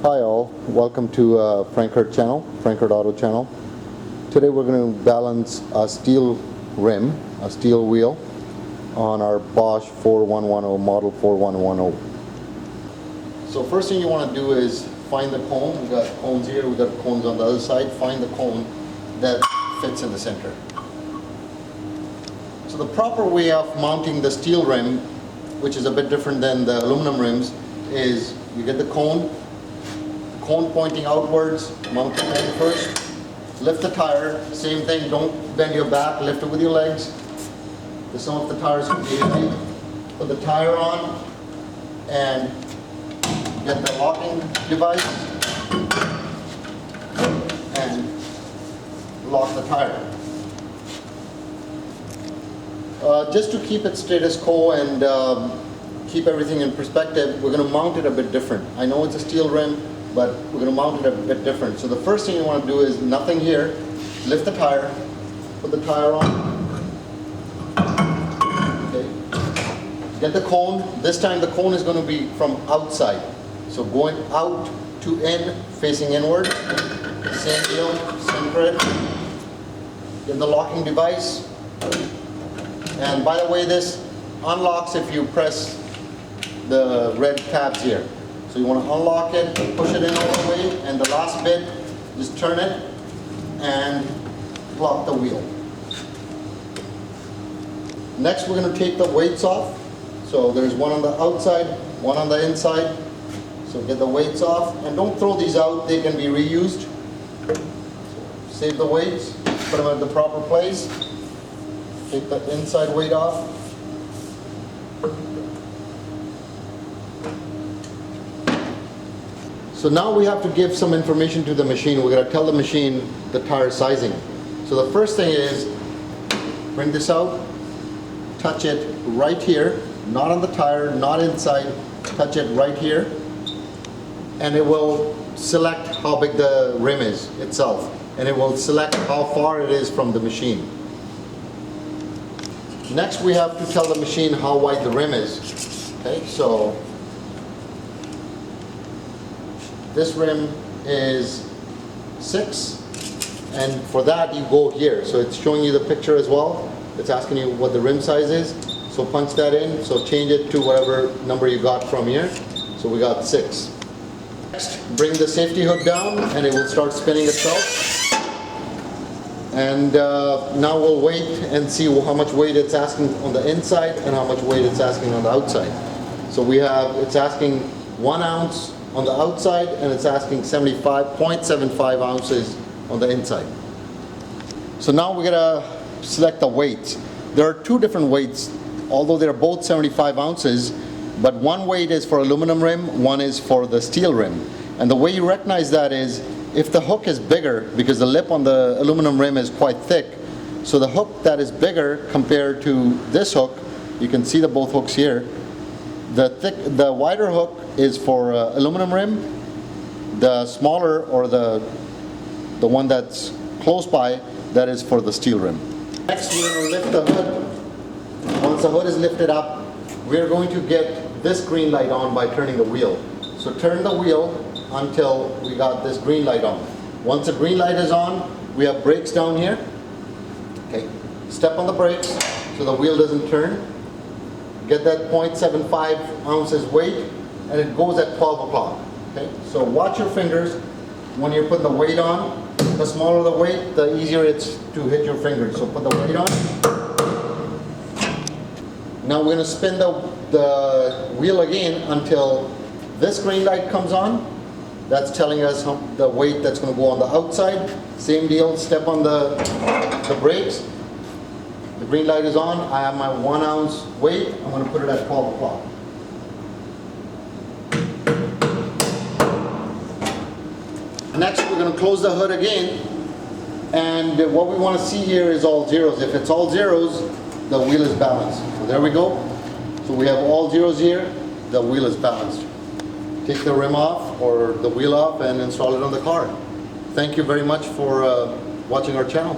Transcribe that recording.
Hi all, welcome to FrankHurtAuto channel. Today we're going to balance a steel rim, a steel wheel on our Bosch 4110 model 4110. So first thing you want to do is find the cone. We've got cones here, we've got cones on the other side. Find the cone that fits in the center. So the proper way of mounting the steel rim, which is a bit different than the aluminum rims, is you get the cone pointing outwards, mount the cone first, lift the tire, same thing, don't bend your back, lift it with your legs. Some of the tires can be heavy. Put the tire on and get the locking device and lock the tire. Just to keep it status quo and keep everything in perspective, we're going to mount it a bit different. I know it's a steel rim, but we're going to mount it a bit different. So the first thing you want to do is nothing here. Lift the tire, put the tire on. Okay. Get the cone. This time the cone is going to be from outside. So going out to in, facing inward. Same deal, center it. Get the locking device. And by the way, this unlocks if you press the red tabs here. So you want to unlock it, push it in all the way, and the last bit, just turn it and lock the wheel. Next, we're going to take the weights off. So there's one on the outside, one on the inside. So get the weights off, and don't throw these out, they can be reused. So save the weights, put them at the proper place. Take the inside weight off. So now we have to give some information to the machine. We're going to tell the machine the tire sizing. So the first thing is, bring this out, touch it right here, not on the tire, not inside, touch it right here, and it will select how big the rim is itself, and it will select how far it is from the machine. Next, we have to tell the machine how wide the rim is. Okay, so this rim is 6, and for that you go here. So it's showing you the picture as well. It's asking you what the rim size is. So punch that in. So change it to whatever number you got from here. So we got 6. Next, bring the safety hood down, and it will start spinning itself. And now we'll wait and see how much weight it's asking on the inside and how much weight it's asking on the outside. So it's asking 1 ounce on the outside, and it's asking 0.75 ounces on the inside. So now we're gonna select the weights. There are 2 different weights, although they're both 75 ounces, but one weight is for aluminum rim, one is for the steel rim. And the way you recognize that is, if the hook is bigger, because the lip on the aluminum rim is quite thick, so the hook that is bigger compared to this hook, you can see the both hooks here, the wider hook is for aluminum rim, the smaller, or the one that's close by, that is for the steel rim. Next, we're going to lift the hood. Once the hood is lifted up, we're going to get this green light on by turning the wheel. So turn the wheel until we got this green light on. Once the green light is on, we have brakes down here. Okay, step on the brakes so the wheel doesn't turn. Get that 0.75 ounces weight, and it goes at 12 o'clock. Okay, so watch your fingers when you're putting the weight on. The smaller the weight, the easier it's to hit your fingers. So put the weight on. Now we're going to spin the wheel again until this green light comes on. That's telling us the weight that's going to go on the outside. Same deal, step on the brakes. The green light is on. I have my 1 ounce weight. I'm going to put it at 12 o'clock. Next, we're going to close the hood again. And what we want to see here is all zeros. If it's all zeros, the wheel is balanced. So there we go. So we have all zeros here. The wheel is balanced. Take the rim off or the wheel off and install it on the car. Thank you very much for watching our channel.